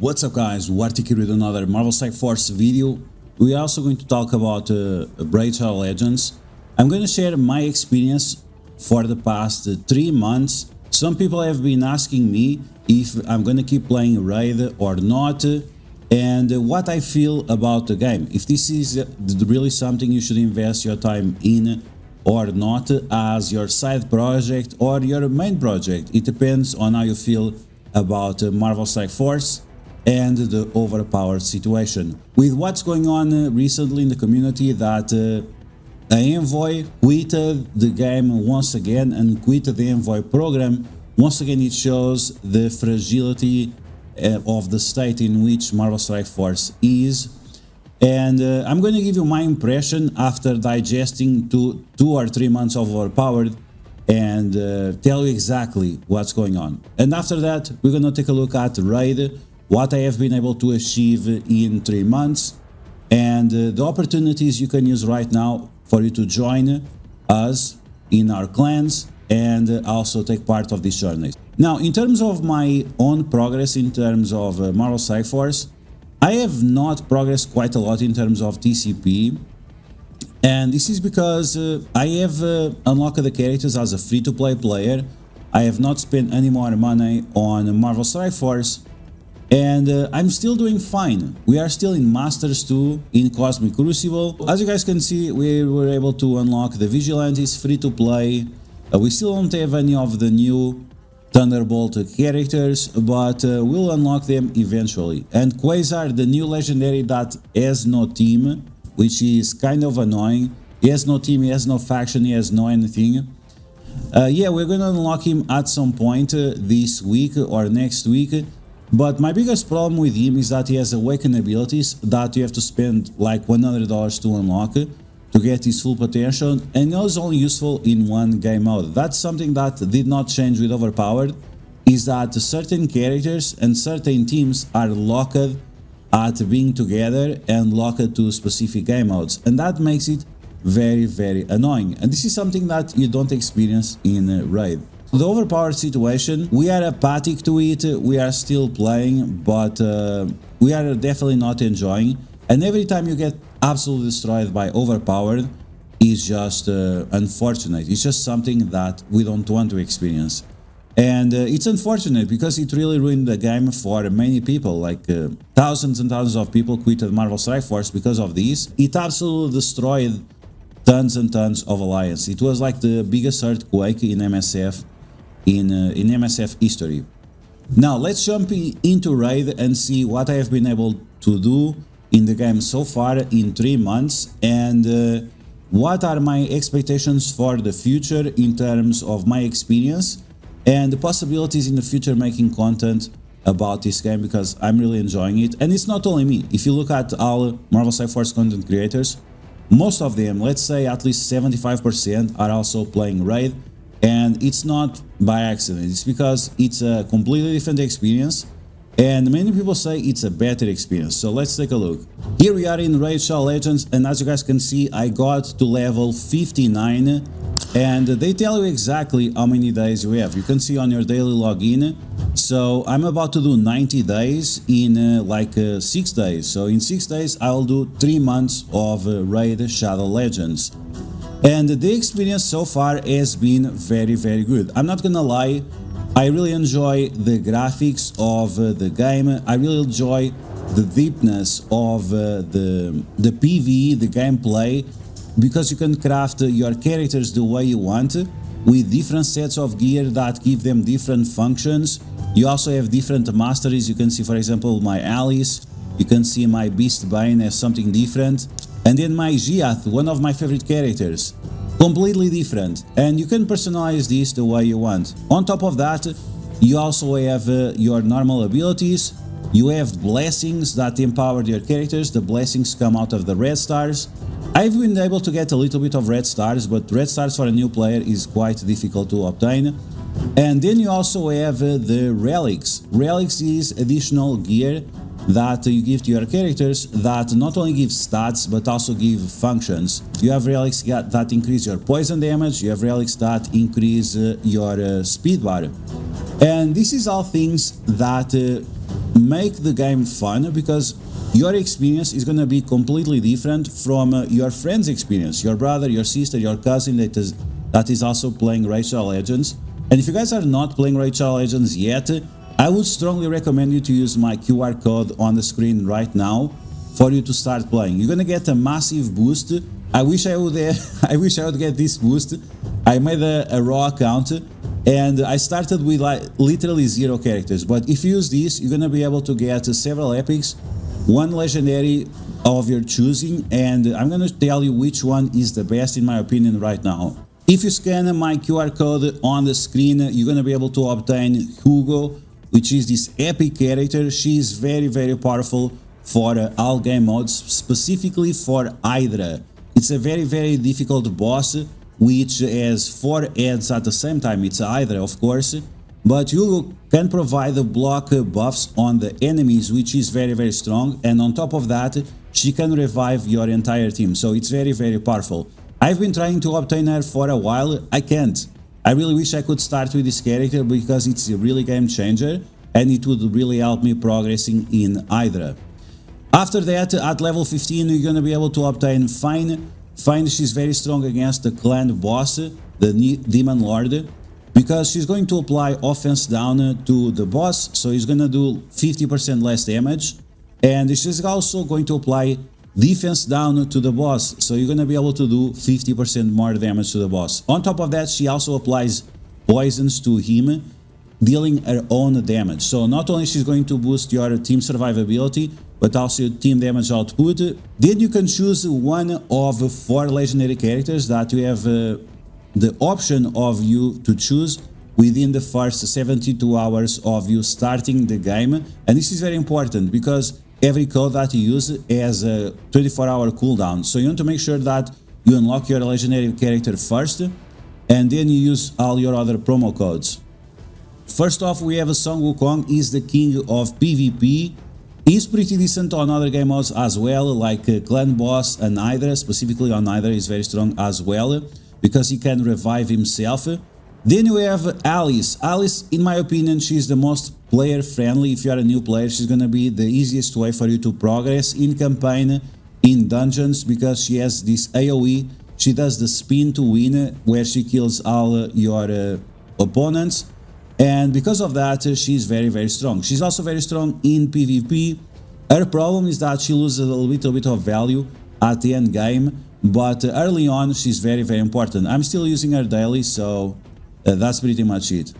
What's up guys, DuArktik here with another Marvel Strike Force video. We are also going to talk about RSL Legends. I'm going to share my experience for the past 3 months. Some people have been asking me if I'm going to keep playing Raid or not, and what I feel about the game. If this is really something you should invest your time in or not as your side project or your main project. It depends on how you feel about Marvel Strike Force and the overpowered situation. With what's going on recently in the community, that an envoy quitted the game once again and quitted the envoy program, once again it shows the fragility of the state in which Marvel Strike Force is. And I'm going to give you my impression after digesting 2 or 3 months of Overpowered and tell you exactly what's going on. And after that, we're going to take a look at Raid, what I have been able to achieve in 3 months, and the opportunities you can use right now for you to join us in our clans and also take part of this journey. Now, in terms of my own progress in terms of Marvel Strike Force, I have not progressed quite a lot in terms of TCP, and this is because I have unlocked the characters as a free-to-play player. I have not spent any more money on Marvel Strike Force, and I'm still doing fine. We are still in Masters 2 in Cosmic Crucible. As you guys can see, we were able to unlock the Vigilantes free-to-play. We still don't have any of the new Thunderbolt characters, but we'll unlock them eventually. And Quasar, the new legendary that has no team, which is kind of annoying. He has no team, he has no faction, he has no anything. Yeah, we're gonna unlock him at some point this week or next week. But my biggest problem with him is that he has awakened abilities that you have to spend like $100 to unlock to get his full potential, and it was only useful in one game mode. That's something that did not change with Overpowered, is that certain characters and certain teams are locked at being together and locked to specific game modes, and that makes it very, very annoying. And this is something that you don't experience in Raid. The overpowered situation, we are apathic to it, we are still playing, but we are definitely not enjoying. And every time you get absolutely destroyed by Overpowered is just unfortunate. It's just something that we don't want to experience. And it's unfortunate because it really ruined the game for many people. Like thousands and thousands of people quitted Marvel Strike Force because of this. It absolutely destroyed tons and tons of alliance. It was like the biggest earthquake in MSF in MSF history. Now let's jump into Raid and see what I have been able to do in the game so far in 3 months, and what are my expectations for the future in terms of my experience and the possibilities in the future making content about this game, because I'm really enjoying it. And it's not only me. If you look at all Marvel Strike Force content creators, most of them, let's say at least 75%, are also playing Raid, and it's not by accident. It's because it's a completely different experience, and many people say it's a better experience. So let's take a look. Here we are in RSL Legends, and as you guys can see, I got to level 59, and they tell you exactly how many days you have. You can see on your daily login. So I'm about to do 90 days in like 6 days. So in 6 days I'll do 3 months of Raid Shadow Legends. And the experience so far has been very, very good. I'm not gonna lie, I really enjoy the graphics of the game. I really enjoy the deepness of the PvE, the gameplay, because you can craft your characters the way you want, with different sets of gear that give them different functions. You also have different masteries. You can see, for example, my Alice. You can see my Beast Bane as something different. And then my Giath, one of my favorite characters, completely different. And you can personalize this the way you want. On top of that, you also have your normal abilities. You have blessings that empower your characters. The blessings come out of the red stars. I've been able to get a little bit of red stars, but red stars for a new player is quite difficult to obtain. And then you also have the relics. Relics is additional gear that you give to your characters that not only give stats but also give functions. You have relics that increase your poison damage, you have relics that increase your speed bar. And this is all things that make the game fun, because your experience is going to be completely different from your friend's experience, your brother, your sister, your cousin that is also playing RSL Legends. And if you guys are not playing RSL Legends yet, I would strongly recommend you to use my QR code on the screen right now for you to start playing. You're gonna get a massive boost. I wish I would get this boost. I made a raw account and I started with like literally 0 characters, but if you use this, you're gonna be able to get several epics, 1 legendary of your choosing, and I'm gonna tell you which one is the best in my opinion right now. If you scan my QR code on the screen, you're gonna be able to obtain Hugo, which is this epic character. She is very powerful for all game modes, specifically for Hydra. It's a very difficult boss, which has 4 heads at the same time. It's Hydra, of course, but Hugo can provide the block buffs on the enemies, which is very strong, and on top of that, she can revive your entire team, so it's very powerful. I've been trying to obtain her for a while. I can't. I really wish I could start with this character because it's a really game changer and it would really help me progressing in Hydra. After that, at level 15, you're gonna be able to obtain Fayne. Fayne, she's very strong against the clan boss, the Demon Lord, because she's going to apply offense down to the boss, so he's gonna do 50% less damage, and she's also going to apply defense down to the boss, so you're gonna be able to do 50% more damage to the boss. On top of that, she also applies poisons to him, dealing her own damage. So not only she's going to boost your team survivability, but also your team damage output. Then you can choose one of 4 legendary characters that you have the option of you to choose within the first 72 hours of you starting the game. And this is very important because every code that you use has a 24-hour cooldown, so you want to make sure that you unlock your legendary character first, and then you use all your other promo codes. First off, we have a song. Wukong is the king of PvP. He's pretty decent on other game modes as well, like Clan Boss and Hydra. Specifically on Hydra, is very strong as well, because he can revive himself. Then we have Alice. Alice, in my opinion, she's the most player friendly. If you are a new player, she's gonna be the easiest way for you to progress in campaign, in dungeons, because she has this AoE. She does the spin to win, where she kills all your opponents, and because of that, she's very strong. She's also very strong in PvP. Her problem is that she loses a little bit of value at the end game, but early on she's very important. I'm still using her daily, so that's pretty much it.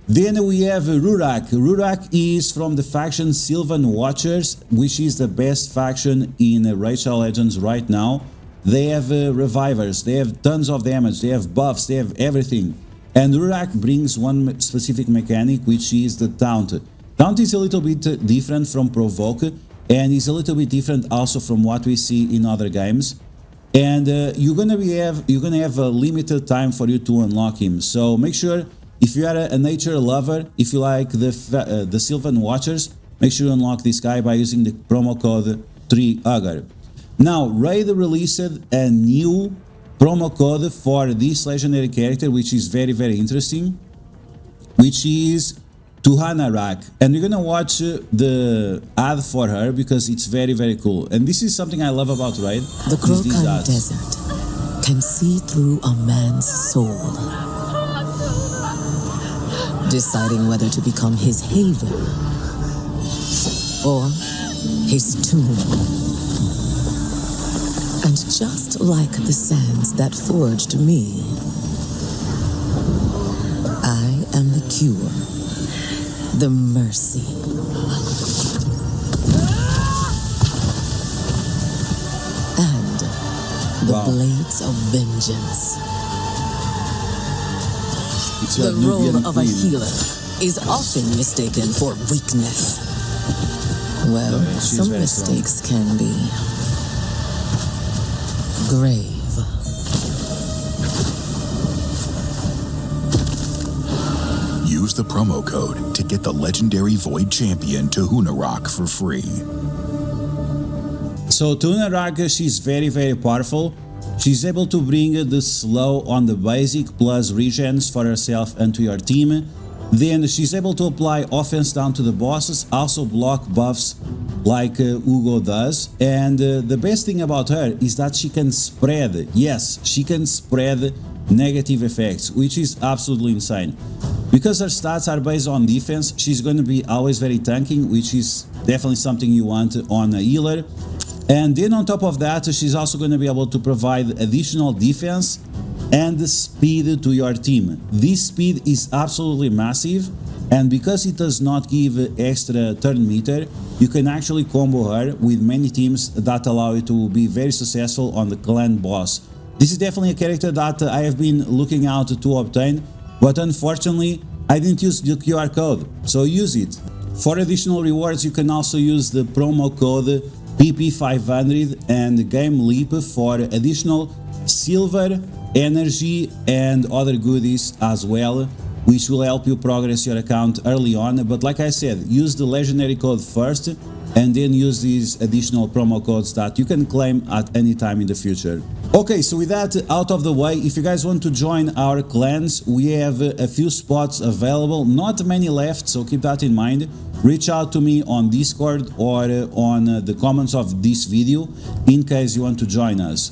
Then we have Rurak. Rurak is from the faction Sylvan Watchers, which is the best faction in RSL Legends right now. They have revivers, they have tons of damage, they have buffs, they have everything. And Rurak brings one specific mechanic, which is the taunt. Taunt is a little bit different from provoke, and is a little bit different also from what we see in other games. And you're gonna have a limited time for you to unlock him. So make sure, if you are a nature lover, if you like the Sylvan Watchers, make sure you unlock this guy by using the promo code 3UGER. Now, Raid released a new promo code for this legendary character, which is very interesting, which is Tuhanarak, and we're gonna watch the ad for her because it's very cool. And this is something I love about Raid. The Krokan Desert can see through a man's soul, deciding whether to become his haven or his tomb. And just like the sands that forged me, I am the cure, the mercy. And the blades of vengeance. The role of a healer is often mistaken for weakness. Well, some mistakes can be grave. Use the promo code to get the legendary Void Champion Tuhanarak for free. So Tuhanarak, she's very powerful. She's able to bring the slow on the basic plus regens for herself and to your team. Then she's able to apply offense down to the bosses, also block buffs like Uugo does. And the best thing about her is that she can spread, yes, she can spread negative effects, which is absolutely insane. Because her stats are based on defense, she's going to be always very tanking, which is definitely something you want on a healer. And then on top of that, she's also going to be able to provide additional defense and speed to your team. This speed is absolutely massive, and because it does not give extra turn meter, you can actually combo her with many teams that allow you to be very successful on the clan boss. This is definitely a character that I have been looking out to obtain, but unfortunately I didn't use the QR code, so use it. For additional rewards, you can also use the promo code PP500 and Game Leap for additional silver, energy and other goodies as well, which will help you progress your account early on. But like I said, use the legendary code first and then use these additional promo codes that you can claim at any time in the future. Okay, so with that out of the way, if you guys want to join our clans, we have a few spots available, not many left, so keep that in mind. Reach out to me on Discord or on the comments of this video in case you want to join us.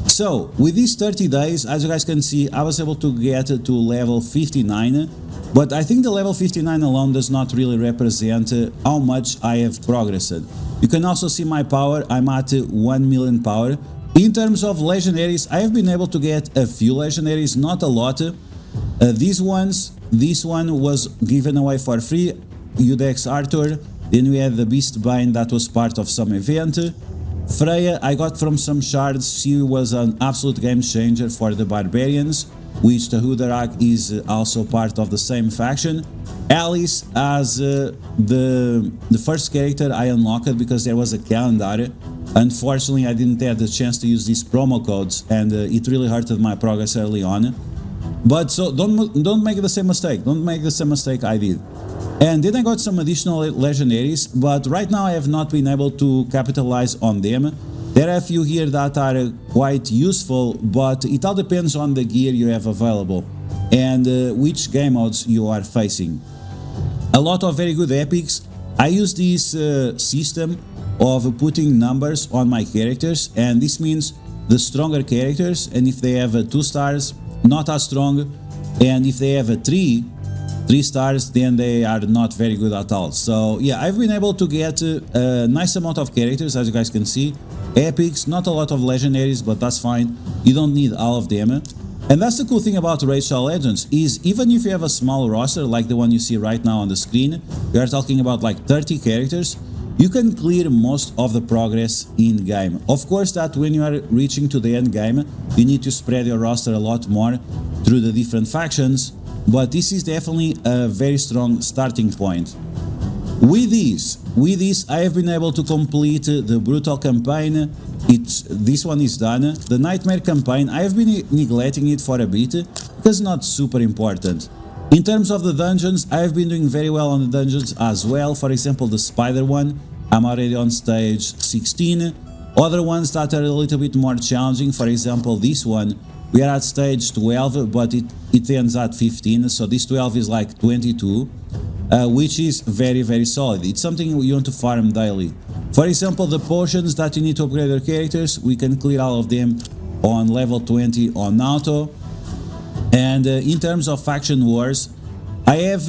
So, with these 30 days, as you guys can see, I was able to get to level 59, but I think the level 59 alone does not really represent how much I have progressed. You can also see my power, I'm at 1 million power. In terms of legendaries, I have been able to get a few legendaries, not a lot. This one was given away for free, Udex Arthur, then we had the Beastbane that was part of some event. Freya I got from some shards, she was an absolute game changer for the barbarians, which Tuhanarak is also part of the same faction. Alice as the first character I unlocked because there was a calendar. Unfortunately I didn't have the chance to use these promo codes and it really hurted my progress early on. But so don't make the same mistake, don't make the same mistake I did. And then I got some additional legendaries, but right now I have not been able to capitalize on them. There are a few here that are quite useful, but it all depends on the gear you have available and which game modes you are facing. A lot of very good epics. I use this system of putting numbers on my characters, and this means the stronger characters, and if they have 2 stars, not as strong, and if they have 3 stars, then they are not very good at all. So yeah, I've been able to get a nice amount of characters, as you guys can see. Epics, not a lot of legendaries, but that's fine, you don't need all of them. And that's the cool thing about RSL Legends, is even if you have a small roster like the one you see right now on the screen, we are talking about like 30 characters, you can clear most of the progress in game. Of course that when you are reaching to the end game, you need to spread your roster a lot more through the different factions, but this is definitely a very strong starting point. With this I have been able to complete the brutal campaign. This one is done. The nightmare campaign, I have been neglecting it for a bit because it's not super important. In terms of the dungeons, I have been doing very well on the dungeons as well. For example, the spider one, I'm already on stage 16. Other ones that are a little bit more challenging, for example this one, we are at stage 12, but it ends at 15, so this 12 is like 22, which is very solid. It's something you want to farm daily. For example, the potions that you need to upgrade your characters, we can clear all of them on level 20 on auto. And in terms of faction wars, I have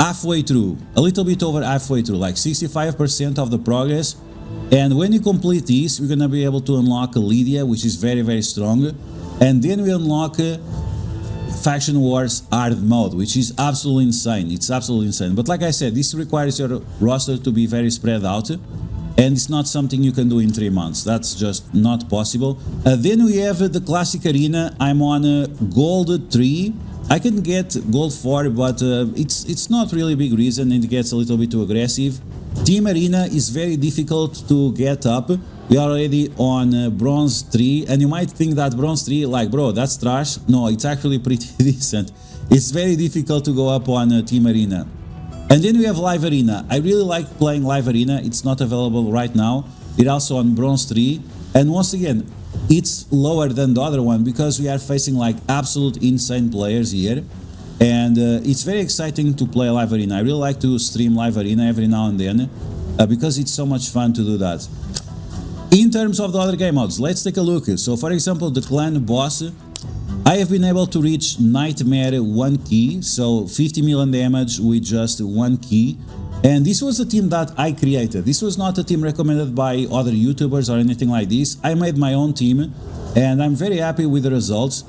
halfway through, a little bit over halfway through, like 65% of the progress. And when you complete this, we're gonna be able to unlock Lydia, which is very strong. And then we unlock Faction Wars Hard Mode, which is absolutely insane. It's absolutely insane. But like I said, this requires your roster to be very spread out, and it's not something you can do in 3 months. That's just not possible. Then we have the classic arena. I'm on gold 3. I can get gold 4, but it's not really a big reason, and it gets a little bit too aggressive. Team arena is very difficult to get up. We are already on bronze 3, and you might think that bronze 3, like, bro, that's trash. No, it's actually pretty decent. It's very difficult to go up on team arena. And then we have live arena. I really like playing live arena. It's not available right now. It's also on bronze 3, and once again, it's lower than the other one because we are facing like absolute insane players here. and it's very exciting to play live arena. I really like to stream live arena every now and then because it's so much fun to do that. In terms of the other game modes, let's take a look. So for example, the clan boss, I have been able to reach Nightmare 1 key, so 50 million damage with just 1 key. And this was a team that I created. This was not a team recommended by other YouTubers or anything like this. I made my own team and I'm very happy with the results.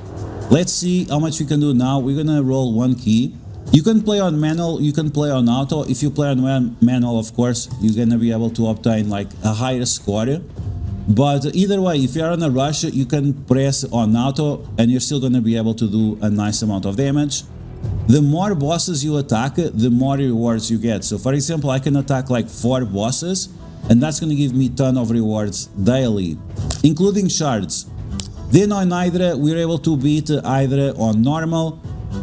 Let's see how much we can do now. We're gonna roll 1 key. You can play on manual, you can play on auto. If you play on manual, of course, you're gonna be able to obtain like a higher score. But either way, if you're on a rush, you can press on auto and you're still gonna be able to do a nice amount of damage. The more bosses you attack, the more rewards you get. So for example, I can attack like 4 bosses and that's gonna give me a ton of rewards daily, including shards. Then on Hydra, we were able to beat Hydra on normal,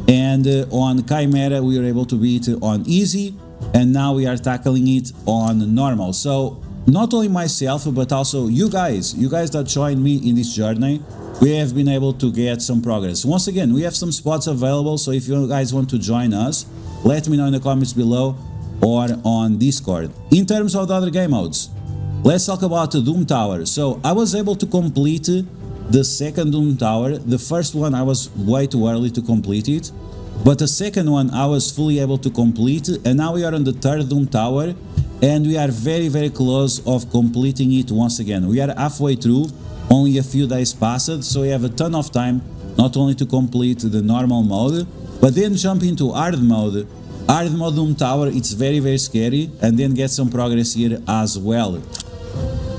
and on Chimera, we were able to beat on easy, and now we are tackling it on normal. So not only myself, but also you guys that joined me in this journey, we have been able to get some progress. Once again, we have some spots available, so if you guys want to join us, let me know in the comments below or on Discord. In terms of the other game modes, let's talk about the Doom Tower. So I was able to complete the second Doom Tower. The first one I was way too early to complete it, but the second one I was fully able to complete, and now we are on the third Doom Tower. And we are very close of completing it once again. We are halfway through, only a few days passed, so we have a ton of time not only to complete the normal mode, but then jump into hard mode. Hard mode Doom Tower, it's very scary, and then get some progress here as well.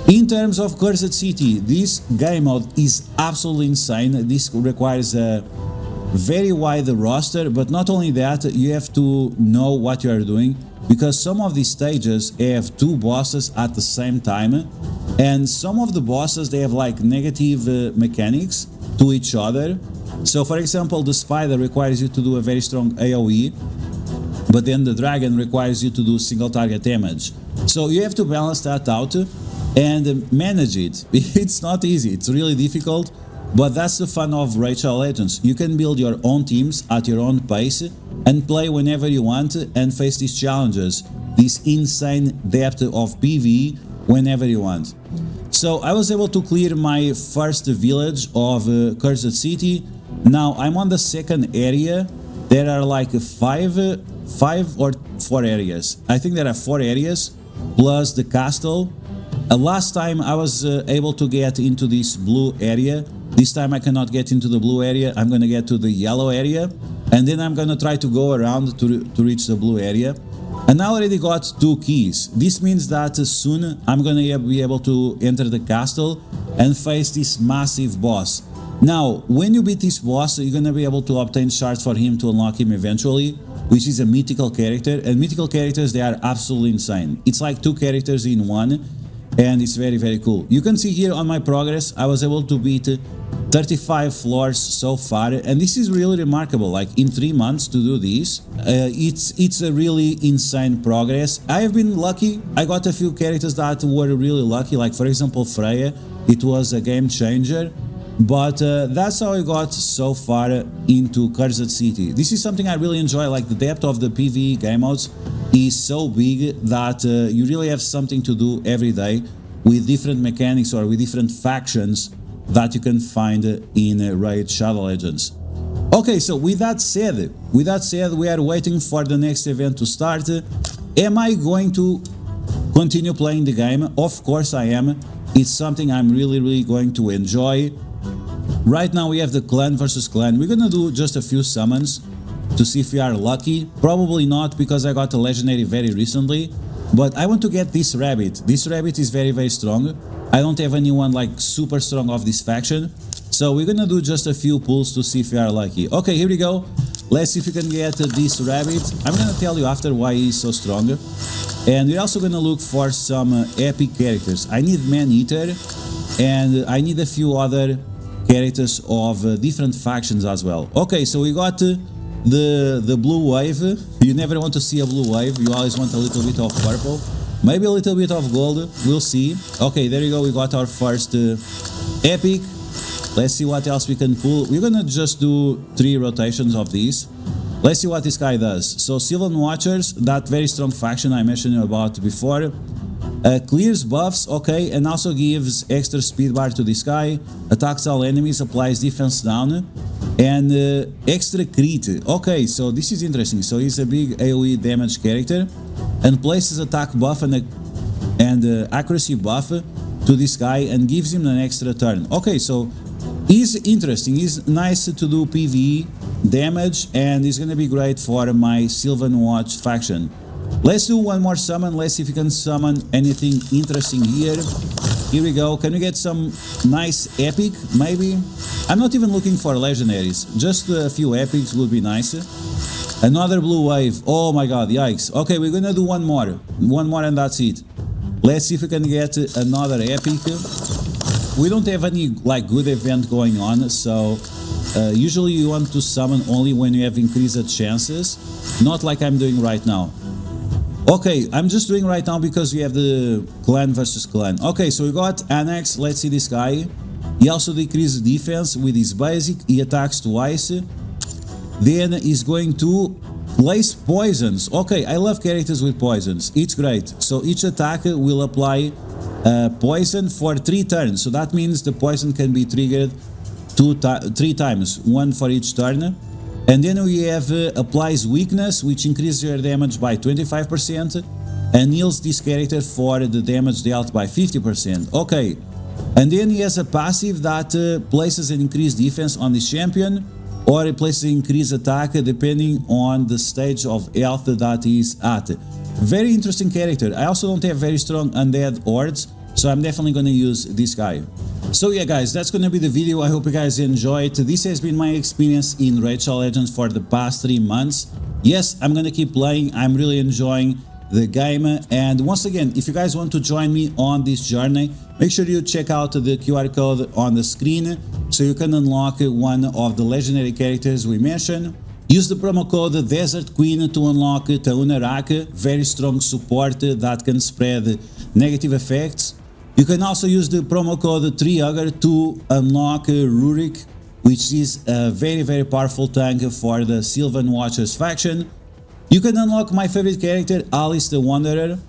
In terms of Cursed City, this game mode is absolutely insane. This requires a very wide roster, but not only that, you have to know what you are doing, because some of these stages have 2 bosses at the same time, and some of the bosses, they have like negative mechanics to each other. So for example, the spider requires you to do a very strong AoE, but then the dragon requires you to do single target damage. So you have to balance that out and manage it. It's not easy, it's really difficult, but that's the fun of RSL Legends. You can build your own teams at your own pace and play whenever you want and face these challenges, this insane depth of PvE whenever you want. So I was able to clear my first village of Cursed City. Now I'm on the second area. There are like 5 or 4 areas. I think there are 4 areas plus the castle. Last time I was able to get into this blue area. This time I cannot get into the blue area. I'm gonna get to the yellow area, and then I'm gonna try to go around to reach the blue area. And I already got 2 keys. This means that soon I'm gonna be able to enter the castle and face this massive boss. Now, when you beat this boss, you're gonna be able to obtain shards for him to unlock him eventually, which is a mythical character, and mythical characters, they are absolutely insane. It's like 2 characters in one, and it's very cool. You can see here on my progress, I was able to beat 35 floors so far, and this is really remarkable. Like in 3 months to do this, it's a really insane progress. I have been lucky. I got a few characters that were really lucky, like for example Freya. It was a game changer, but that's how I got so far into Cursed City. This is something I really enjoy. Like the depth of the PvE game modes is so big that you really have something to do every day with different mechanics or with different factions that you can find in Raid Shadow Legends. Okay, so with that said, we are waiting for the next event to start. Am I going to continue playing the game? Of course I am. It's something I'm really going to enjoy. Right now we have the clan versus clan. We're gonna do just a few summons to see if we are lucky. Probably not, because I got a legendary very recently, but I want to get this rabbit. This rabbit is very strong. I don't have anyone like super strong of this faction, so we're gonna do just a few pulls to see if we are lucky. Okay, here we go. Let's see if we can get this rabbit. I'm gonna tell you after why he's so strong. And we're also gonna look for some epic characters. I need Man-Eater, and I need a few other characters of different factions as well. Okay, so we got the blue wave. You never want to see a blue wave, you always want a little bit of purple. Maybe a little bit of gold, we'll see. Okay, there you go, we got our first epic. Let's see what else we can pull. We're gonna just do 3 rotations of these. Let's see what this guy does. So Sylvan Watchers, that very strong faction I mentioned about before, clears buffs, okay, and also gives extra speed bar to this guy, attacks all enemies, applies defense down, and extra crit. Okay, so this is interesting. So he's a big AoE damage character, and places attack buff and accuracy buff to this guy and gives him an extra turn. Okay, so he's interesting. He's nice to do PvE damage, and he's gonna be great for my Sylvan Watch faction. Let's do one more summon. Let's see if we can summon anything interesting here. Here we go. Can we get some nice epic, maybe? I'm not even looking for legendaries. Just a few epics would be nice. Another blue wave. Oh my god, yikes. Okay, we're gonna do one more. One more and that's it. Let's see if we can get another epic. We don't have any like good event going on, so usually you want to summon only when you have increased chances. Not like I'm doing right now. Okay, I'm just doing right now because we have the clan versus clan. Okay, so we got Annex. Let's see this guy. He also decreases defense with his basic. He attacks twice. Then he's going to place poisons. Okay, I love characters with poisons. It's great. So each attack will apply poison for 3 turns. So that means the poison can be triggered 3 times, 1 for each turn. And then we have applies weakness, which increases your damage by 25% and heals this character for the damage dealt by 50%. Okay, and then he has a passive that places an increased defense on this champion, or it places an increased attack depending on the stage of health that he is at. Very interesting character. I also don't have very strong undead hordes, so I'm definitely going to use this guy. So yeah guys, that's gonna be the video. I hope you guys enjoyed. This has been my experience in RSL Legends for the past 3 months. Yes, I'm gonna keep playing. I'm really enjoying the game. And once again, if you guys want to join me on this journey, make sure you check out the QR code on the screen so you can unlock one of the legendary characters we mentioned. Use the promo code Desert Queen to unlock Tuhanarak, very strong support that can spread negative effects. You can also use the promo code ReThink to unlock Rurak, which is a very powerful tank for the Sylvan Watchers faction. You can unlock my favorite character, Alice the Wanderer.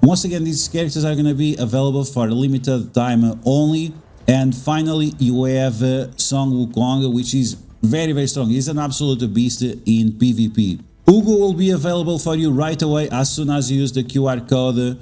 Once again, these characters are going to be available for a limited time only. And finally, you have Song Wukong, which is very strong. He's an absolute beast in PvP. Hugo will be available for you right away as soon as you use the QR code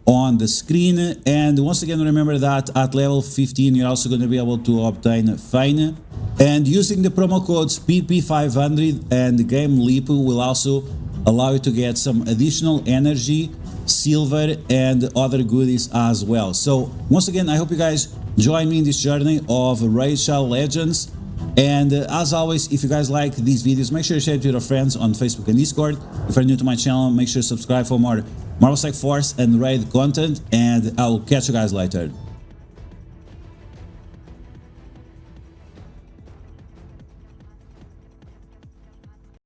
on the screen. And once again, remember that at level 15 you're also going to be able to obtain Fayne, and using the promo codes PP500 and Game Leap will also allow you to get some additional energy, silver and other goodies as well. So once again, I hope you guys join me in this journey of RSL Legends. And as always, if you guys like these videos, make sure you share it with your friends on Facebook and Discord. If you're new to my channel, make sure to subscribe for more Marvel Strike Force and raid content, and I'll catch you guys later.